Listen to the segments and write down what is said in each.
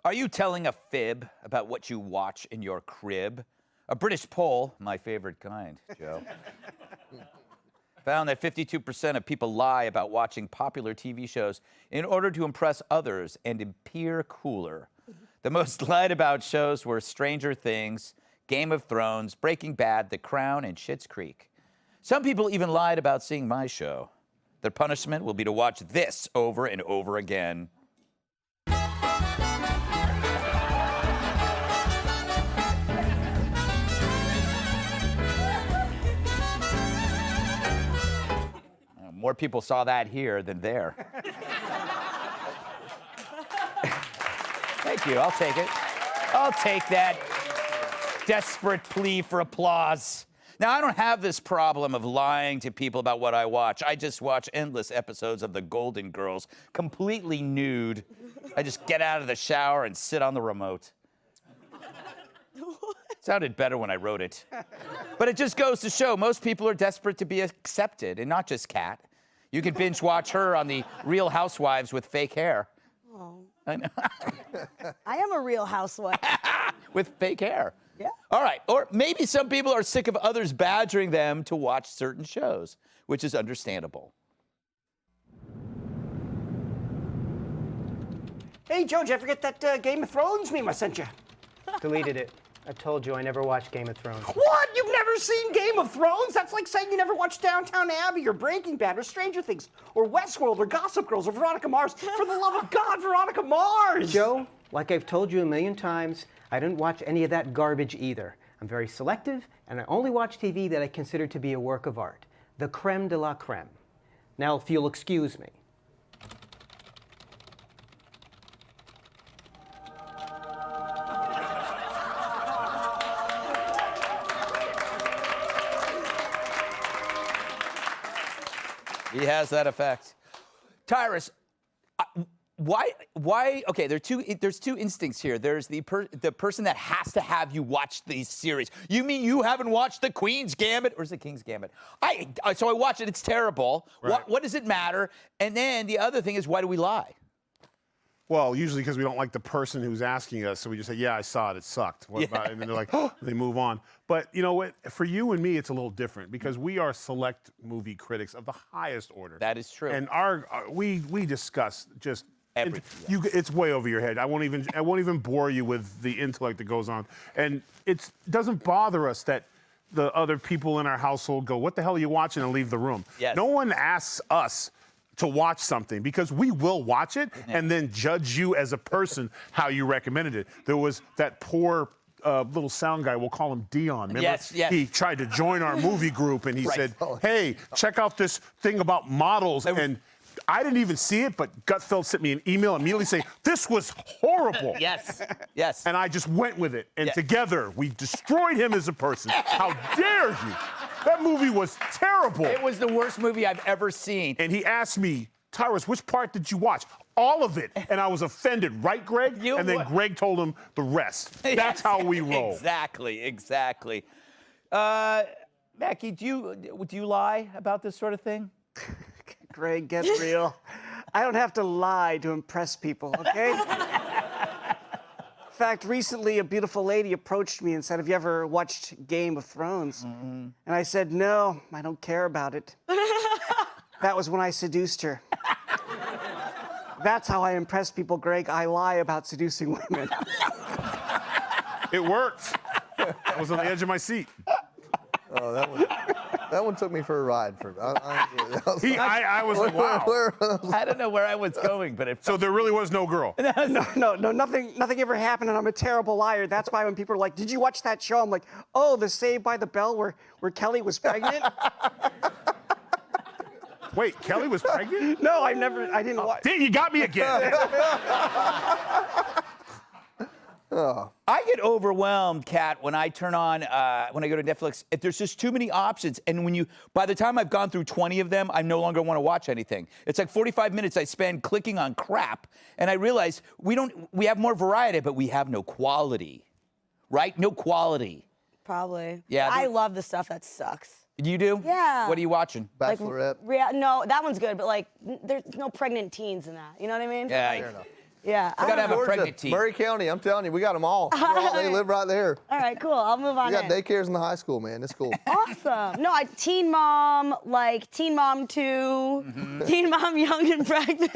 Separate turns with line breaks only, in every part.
Are you telling a fib about what you watch in your crib? A British poll, my favorite kind, Joe, found that 52% of people lie about watching popular TV shows in order to impress others and appear cooler. The most lied about shows were Stranger Things, Game of Thrones, Breaking Bad, The Crown, and Schitt's Creek. Some people even lied about seeing my show. Their punishment will be to watch this over and over again. More people saw that here than there. Thank you. I'll take it. I'll take that desperate plea for applause. Now, I don't have this problem of lying to people about what I watch. I just watch endless episodes of The Golden Girls, completely nude. I just get out of the shower and sit on the remote. Sounded better when I wrote it. But it just goes to show most people are desperate to be accepted, and not just Kat. You can binge watch her on the Real Housewives with fake hair.
Oh.
I know.
I am a real housewife.
With fake hair.
Yeah.
All right. Or maybe some people are sick of others badgering them to watch certain shows, which is understandable.
Hey, Joe, did you ever get that Game of Thrones meme I sent you?
Deleted it. I told you I never watched Game of Thrones.
What? You've never seen Game of Thrones? That's like saying you never watched Downton Abbey or Breaking Bad or Stranger Things or Westworld or Gossip Girls or Veronica Mars. For the love of God, Veronica Mars!
Joe, like I've told you a million times, I didn't watch any of that garbage either. I'm very selective, and I only watch TV that I consider to be a work of art. The creme de la creme. Now, if you'll excuse me.
He has that effect. Tyrus, why? Okay, there's two instincts here. There's the person that has to have you watch these series. You mean you haven't watched The Queen's Gambit, or is it King's Gambit? So I watch it. It's terrible.
Right.
What does it matter? And then the other thing is, why do we lie?
Well, usually because we don't like the person who's asking us, so we just say, yeah, I saw it, it sucked. What about it? And then they're like, oh, they move on. But you know what? For you and me, it's a little different because we are select movie critics of the highest order.
That is true.
And we discuss just
everything.
It's way over your head. I won't even bore you with the intellect that goes on. And it doesn't bother us that the other people in our household go, what the hell are you watching, and leave the room.
Yes.
No one asks us to watch something because we will watch it and then judge you as a person how you recommended it. There was that poor little sound guy, we'll call him Dion. Remember?
Yes.
He tried to join our movie group and he said, hey, check out this thing about models. And I didn't even see it, but Gutfeld sent me an email immediately saying, this was horrible.
Yes.
And I just went with it. And together, we destroyed him as a person. How dare you? That movie was terrible.
It was the worst movie I've ever seen.
And he asked me, Tyrus, which part did you watch? All of it. And I was offended, right, Greg? And then Greg told him the rest. That's how we roll.
Exactly. Mackie, do you lie about this sort of thing?
Greg, get real. I don't have to lie to impress people, okay? In fact, recently a beautiful lady approached me and said, have you ever watched Game of Thrones? And I said, no, I don't care about it. That was when I seduced her. That's how I impress people, Greg. I lie about seducing women.
It worked. I was on the edge of my seat.
Oh, that one took me for a ride.
I was like, wow.
I don't know where I was going, but
So there really was no girl?
No, nothing ever happened, and I'm a terrible liar. That's why when people are like, did you watch that show? I'm like, oh, the Saved by the Bell where Kelly was pregnant?
Wait, Kelly was pregnant?
No, I didn't watch.
You got me again.
I get overwhelmed, Kat, when I turn on, when I go to Netflix, if there's just too many options. And by the time I've gone through 20 of them, I no longer want to watch anything. It's like 45 minutes I spend clicking on crap. And I realize we have more variety, but we have no quality, right? No quality.
Probably.
Yeah.
I love the stuff that sucks.
You do?
Yeah.
What are you watching?
Bachelorette.
No, that one's good, but like, there's no pregnant teens in that. You know what I mean?
Yeah.
Fair enough.
Yeah.
You gotta have a
Georgia,
pregnant teen.
Murray County, I'm telling you, we got them all. They live right there.
All right, cool. I'll move on
We got
in.
daycares in the high school, man. It's cool.
Awesome. No, Teen Mom, like Teen Mom 2, Teen Mom Young and Pregnant.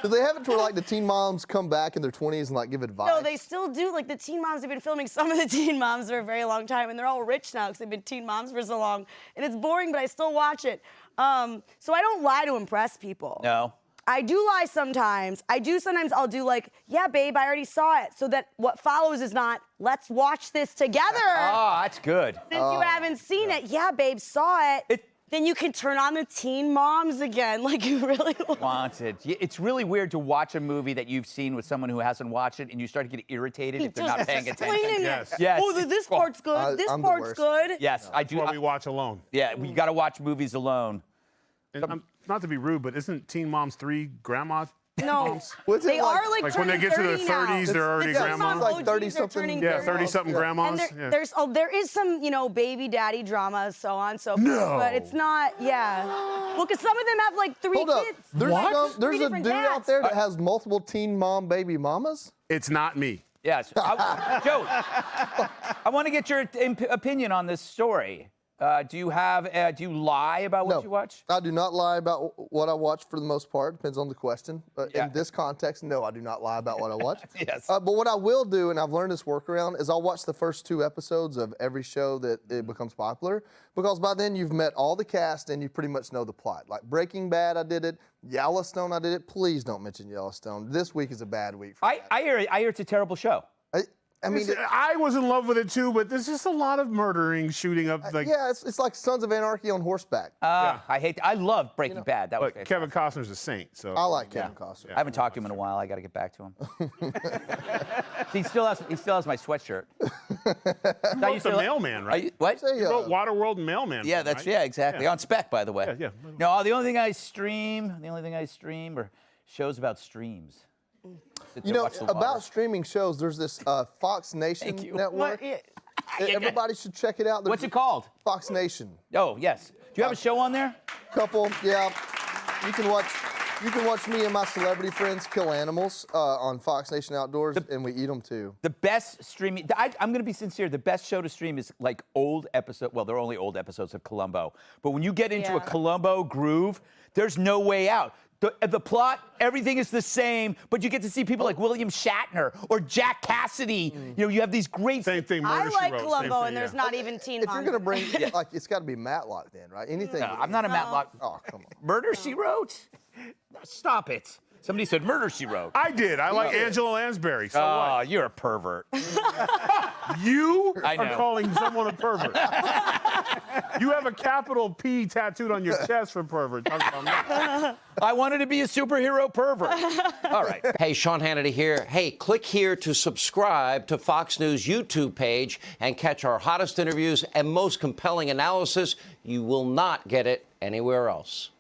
Do they have it to where like the teen moms come back in their 20s and like give advice?
No, they still do. Like the Teen Moms, they've been filming some of the Teen Moms for a very long time, and they're all rich now because they've been Teen Moms for so long. And it's boring, but I still watch it. So I don't lie to impress people.
No.
I do lie sometimes. Sometimes I'll do like, yeah, babe, I already saw it. So that what follows is not, let's watch this together.
Oh, that's good.
Since you haven't seen it. Yeah, babe, saw it. Then you can turn on the Teen Moms again, like you really want.
Wanted. It's really weird to watch a movie that you've seen with someone who hasn't watched it, and you start to get irritated if they're not paying attention.
Explaining
Yes.
it.
Yes.
Oh, this part's good. This
I'm the
part's
worst.
good.
Yes, I do.
That's why we watch alone.
Yeah, we got to watch movies alone.
And not to be rude, but isn't Teen Moms 3 grandma
No,
moms?
What's it
they
like-
are like
Like when they
turning
get to their
30 now.
30s, they're already
The Teen
grandmas?
Mom
Like
OGs
30-something
are turning
Yeah,
30.
30-something
Yeah.
grandmas.
And
Yeah.
there is some, baby daddy dramas, so on and so forth.
No.
But it's not, yeah. Well, because some of them have like 3
Hold up.
kids.
There's,
Three
there's a
different
dude out
dads.
there that has multiple teen mom baby mamas?
It's not me.
Yes. Joe, I want to get your opinion on this story. Do you lie about what
No,
you watch?
I do not lie about what I watch for the most part. Depends on the question. But
Yeah.
in this context, no, I do not lie about what I watch.
Yes.
But what I will do, and I've learned this workaround, is I'll watch the first 2 episodes of every show that it becomes popular, because by then you've met all the cast and you pretty much know the plot. Like Breaking Bad, I did it. Yellowstone, I did it. Please don't mention Yellowstone. This week is a bad week for that.
I hear it's a terrible show.
I mean,
I was in love with it too, but there's just a lot of murdering, shooting up. Like,
yeah, it's like Sons of Anarchy on horseback.
I love Breaking Bad. That was
but
fantastic.
Kevin Costner's a saint, so.
I like Kevin Costner.
I haven't talked to him in a while. I got to get back to him. he still has my sweatshirt.
Wrote The Mailman, right?
What?
Say,
He wrote Waterworld and Mailman.
Yeah,
right?
exactly. On spec, by the way.
Yeah.
No, the only thing I stream are shows about streams. Sit
You
there,
know,
watch the water.
about streaming shows, there's this Fox Nation
you.
network.
What? Yeah.
Everybody should check it out.
What's it called?
Fox Nation.
Oh, yes. Do you have a show on there?
Couple, yeah. You can watch me and my celebrity friends kill animals on Fox Nation Outdoors, and we eat them too.
The best streaming, I'm going to be sincere, the best show to stream is like old episode, well, they're only old episodes of Columbo. But when you get into a
Yeah.
Columbo groove, there's no way out. The plot, everything is the same, but you get to see people like William Shatner or Jack Cassidy. You have these great...
Same thing.
I
Murder, She
like
Wrote,
Columbo,
same thing,
and there's
yeah.
not even Teen
If
Moms.
you're gonna bring, like, it's got to be Matlock then, right? Anything.
No, I'm not a Matlock.
Oh, come on.
Murder, She Wrote? Stop it. Somebody said Murder, She Wrote.
I did. I like Angela Lansbury. So
Oh,
what?
you're a pervert.
You
I know.
are calling someone a pervert. You have a capital P tattooed on your chest for pervert. Talk about me.
I wanted to be a superhero pervert. All right.
Hey, Sean Hannity here. Hey, click here to subscribe to Fox News YouTube page and catch our hottest interviews and most compelling analysis. You will not get it anywhere else.